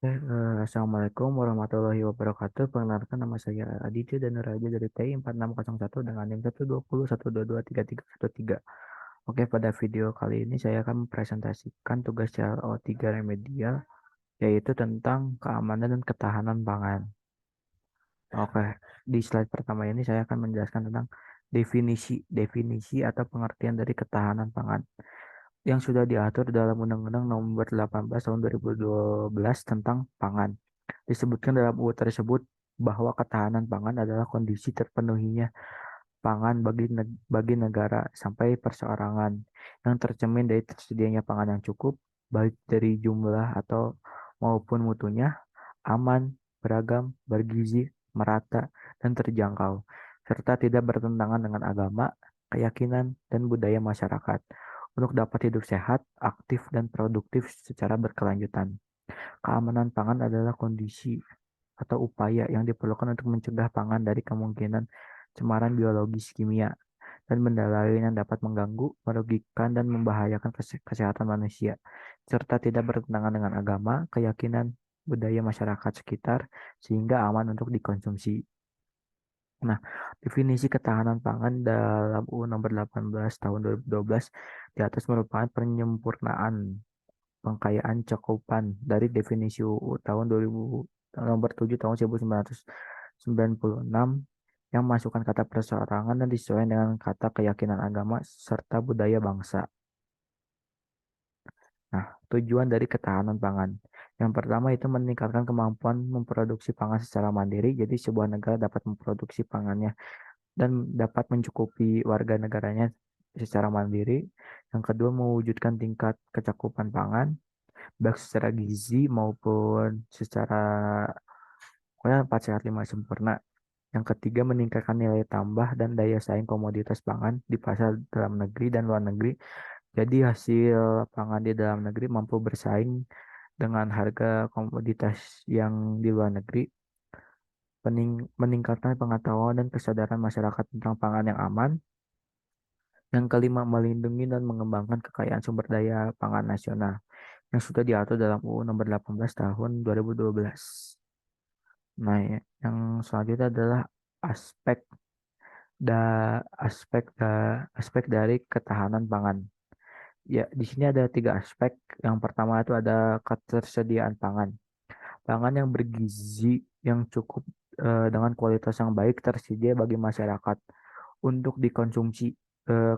Assalamualaikum warahmatullahi wabarakatuh. Perkenalkan nama saya Aditya Danaraja dari TI 4601 dengan NIM 120 122 3313. Oke, pada video kali ini saya akan mempresentasikan tugas CLO 3 remedial, yaitu tentang keamanan dan ketahanan pangan. Oke, di slide pertama ini saya akan menjelaskan tentang definisi atau pengertian dari ketahanan pangan yang sudah diatur dalam Undang-Undang Nomor 18 Tahun 2012 tentang pangan. Disebutkan dalam UU tersebut bahwa ketahanan pangan adalah kondisi terpenuhinya pangan bagi negara sampai perseorangan yang tercermin dari tersedianya pangan yang cukup, baik dari jumlah atau maupun mutunya, aman, beragam, bergizi, merata, dan terjangkau, serta tidak bertentangan dengan agama, keyakinan, dan budaya masyarakat untuk dapat hidup sehat, aktif, dan produktif secara berkelanjutan. Keamanan pangan adalah kondisi atau upaya yang diperlukan untuk mencegah pangan dari kemungkinan cemaran biologis kimia dan benda lain yang dapat mengganggu, merugikan, dan membahayakan kesehatan manusia, serta tidak bertentangan dengan agama, keyakinan, budaya masyarakat sekitar, sehingga aman untuk dikonsumsi. Nah, definisi ketahanan pangan dalam UU Nomor 18 Tahun 2012 di atas merupakan penyempurnaan pengkayaan cakupan dari definisi UU tahun 2000 nomor 7 tahun 1996 yang masukkan kata perseorangan dan disesuaikan dengan kata keyakinan agama serta budaya bangsa. Nah, tujuan dari ketahanan pangan. Yang pertama itu meningkatkan kemampuan memproduksi pangan secara mandiri, jadi sebuah negara dapat memproduksi pangannya dan dapat mencukupi warga negaranya secara mandiri. Yang kedua, mewujudkan tingkat kecakupan pangan baik secara gizi maupun secara pokoknya 4 sehat 5 sempurna. Yang ketiga, meningkatkan nilai tambah dan daya saing komoditas pangan di pasar dalam negeri dan luar negeri. Jadi hasil pangan di dalam negeri mampu bersaing dengan harga komoditas yang di luar negeri. Meningkatkan pengetahuan dan kesadaran masyarakat tentang pangan yang aman. Yang kelima, melindungi dan mengembangkan kekayaan sumber daya pangan nasional yang sudah diatur dalam UU Nomor 18 Tahun 2012. Nah, yang selanjutnya adalah aspek da aspek dari ketahanan pangan. Ya, di sini ada tiga aspek. Yang pertama itu ada ketersediaan pangan. Pangan yang bergizi yang cukup dengan kualitas yang baik tersedia bagi masyarakat untuk dikonsumsi.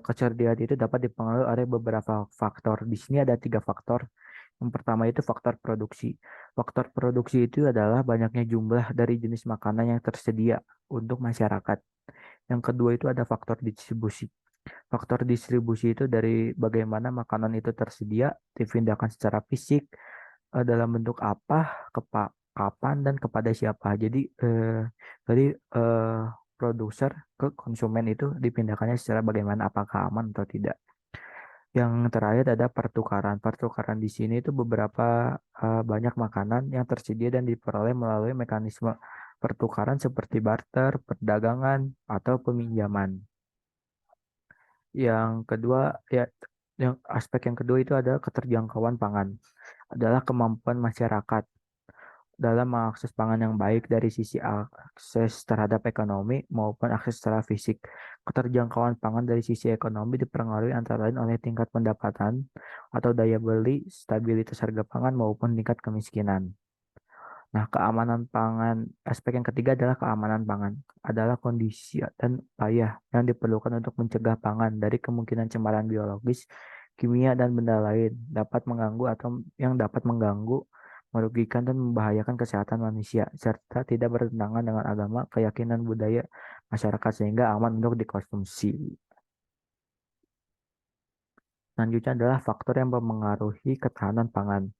Ketersediaan itu dapat dipengaruhi oleh beberapa faktor. Di sini ada tiga faktor. Yang pertama itu faktor produksi. Faktor produksi itu adalah banyaknya jumlah dari jenis makanan yang tersedia untuk masyarakat. Yang kedua itu ada faktor distribusi. Faktor distribusi itu dari bagaimana makanan itu tersedia, dipindahkan secara fisik, dalam bentuk apa, kapan, dan kepada siapa. Jadi produser ke konsumen itu dipindahkannya secara bagaimana, apakah aman atau tidak. Yang terakhir ada pertukaran. Pertukaran di sini itu beberapa banyak makanan yang tersedia dan diperoleh melalui mekanisme pertukaran seperti barter, perdagangan, atau peminjaman. Yang kedua, ya, yang aspek yang kedua itu adalah keterjangkauan pangan. Adalah kemampuan masyarakat dalam mengakses pangan yang baik dari sisi akses terhadap ekonomi maupun akses secara fisik. Keterjangkauan pangan dari sisi ekonomi dipengaruhi antara lain oleh tingkat pendapatan atau daya beli, stabilitas harga pangan maupun tingkat kemiskinan. Nah, keamanan pangan, aspek yang ketiga adalah keamanan pangan, adalah kondisi dan upaya yang diperlukan untuk mencegah pangan dari kemungkinan cemaran biologis, kimia, dan benda lain yang dapat mengganggu, merugikan, dan membahayakan kesehatan manusia, serta tidak bertentangan dengan agama, keyakinan budaya masyarakat sehingga aman untuk dikonsumsi. Selanjutnya adalah faktor yang mempengaruhi ketahanan pangan.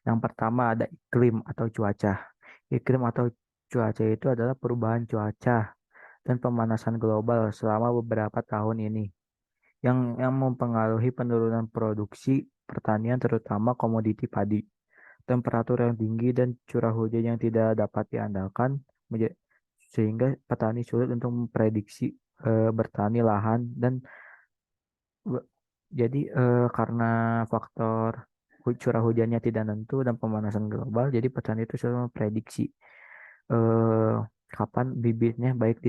Yang pertama ada iklim atau cuaca. Iklim atau cuaca itu adalah perubahan cuaca dan pemanasan global selama beberapa tahun ini yang mempengaruhi penurunan produksi pertanian terutama komoditi padi. Temperatur yang tinggi dan curah hujan yang tidak dapat diandalkan sehingga petani sulit untuk memprediksi bertani lahan dan be- jadi karena faktor curah hujannya tidak nentu dan pemanasan global, jadi petani itu selalu memprediksi eh, kapan bibitnya baik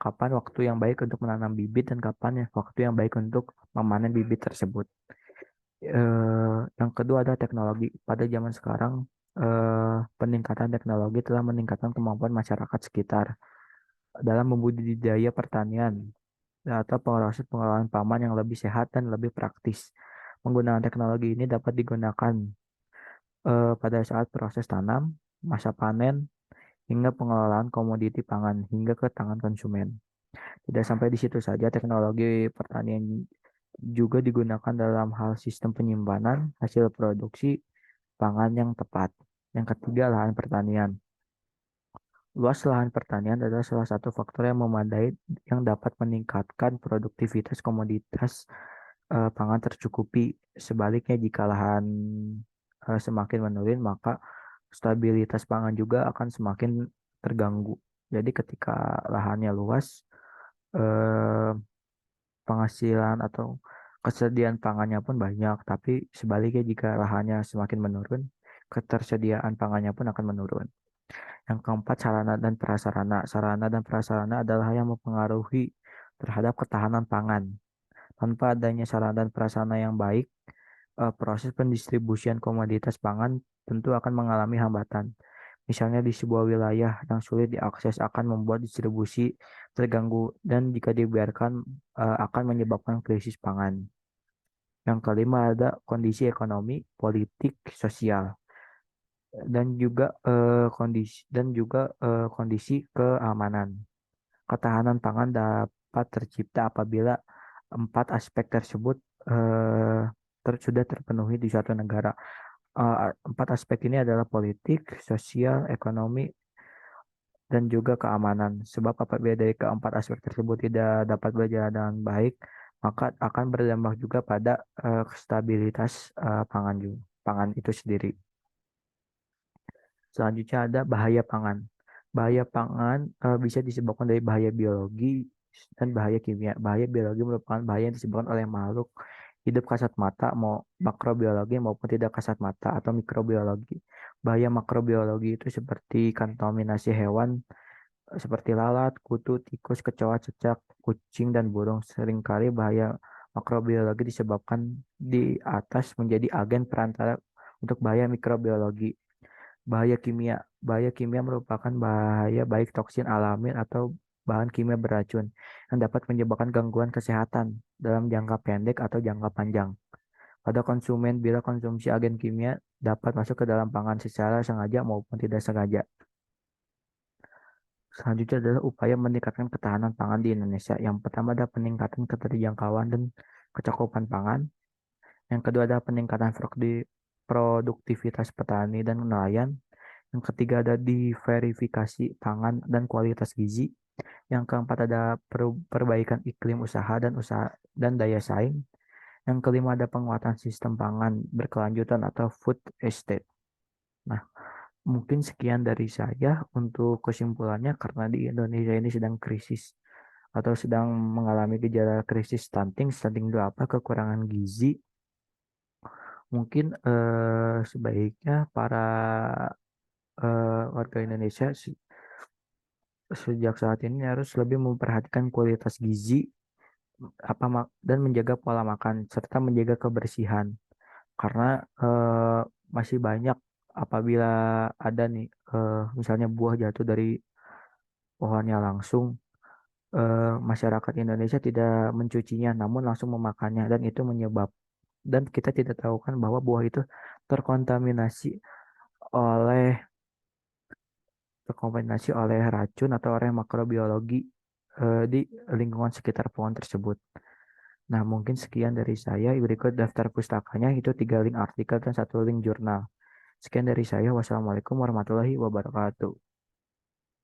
kapan waktu yang baik untuk menanam bibit dan kapan ya waktu yang baik untuk memanen bibit tersebut. Yang kedua ada teknologi. Pada zaman sekarang, peningkatan teknologi telah meningkatkan kemampuan masyarakat sekitar dalam membudidaya pertanian atau proses pengelolaan paman yang lebih sehat dan lebih praktis. Penggunaan teknologi ini dapat digunakan pada saat proses tanam, masa panen, hingga pengelolaan komoditi pangan hingga ke tangan konsumen. Tidak sampai di situ saja, teknologi pertanian juga digunakan dalam hal sistem penyimpanan hasil produksi pangan yang tepat. Yang ketiga, lahan pertanian. Luas lahan pertanian adalah salah satu faktor yang memadai yang dapat meningkatkan produktivitas komoditas pangan tercukupi. Sebaliknya, jika lahan semakin menurun, maka stabilitas pangan juga akan semakin terganggu. Jadi ketika lahannya luas, eh, penghasilan atau kesediaan pangannya pun banyak, tapi sebaliknya jika lahannya semakin menurun, ketersediaan pangannya pun akan menurun. Yang keempat, sarana dan prasarana. Sarana dan prasarana adalah yang mempengaruhi terhadap ketahanan pangan. Tanpa adanya sarana dan prasarana yang baik, proses pendistribusian komoditas pangan tentu akan mengalami hambatan. Misalnya di sebuah wilayah yang sulit diakses akan membuat distribusi terganggu dan jika dibiarkan akan menyebabkan krisis pangan. Yang kelima ada kondisi ekonomi, politik, sosial dan juga kondisi keamanan. Ketahanan pangan dapat tercipta apabila empat aspek tersebut eh, sudah terpenuhi di suatu negara. Empat aspek ini adalah politik, sosial, ekonomi, dan juga keamanan. Sebab apabila dari keempat aspek tersebut tidak dapat berjalan dengan baik, maka akan berdampak juga pada stabilitas pangan itu sendiri. Selanjutnya ada bahaya pangan. Bahaya pangan bisa disebabkan dari bahaya biologi dan bahaya kimia. Bahaya biologi merupakan bahaya yang disebabkan oleh makhluk hidup kasat mata, mau makrobiologi maupun tidak kasat mata atau mikrobiologi. Bahaya makrobiologi itu seperti kontaminasi hewan seperti lalat, kutu, tikus, kecoa, cecak, kucing, dan burung. Seringkali bahaya makrobiologi disebabkan di atas menjadi agen perantara untuk bahaya mikrobiologi. Bahaya kimia. Bahaya kimia merupakan bahaya baik toksin alami atau bahan kimia beracun yang dapat menyebabkan gangguan kesehatan dalam jangka pendek atau jangka panjang. Pada konsumen, bila konsumsi agen kimia dapat masuk ke dalam pangan secara sengaja maupun tidak sengaja. Selanjutnya adalah upaya meningkatkan ketahanan pangan di Indonesia. Yang pertama adalah peningkatan keterjangkauan dan kecakupan pangan. Yang kedua adalah peningkatan produktivitas petani dan nelayan. Yang ketiga ada diverifikasi pangan dan kualitas gizi. Yang keempat ada perbaikan iklim usaha dan daya saing. Yang kelima ada penguatan sistem pangan berkelanjutan atau food estate. Nah, mungkin sekian dari saya untuk kesimpulannya karena di Indonesia ini sedang krisis atau sedang mengalami gejala krisis stunting. Stunting itu apa? Kekurangan gizi. Mungkin sebaiknya para warga Indonesia sejak saat ini harus lebih memperhatikan kualitas gizi dan menjaga pola makan serta menjaga kebersihan karena masih banyak apabila ada nih misalnya buah jatuh dari pohonnya langsung, masyarakat Indonesia tidak mencucinya namun langsung memakannya dan itu dan kita tidak tahu kan bahwa buah itu terkontaminasi oleh terkontaminasi oleh racun atau oleh makrobiologi di lingkungan sekitar pohon tersebut. Nah, mungkin sekian dari saya. Berikut daftar pustakanya, itu 3 link artikel dan 1 link jurnal. Sekian dari saya. Wassalamualaikum warahmatullahi wabarakatuh.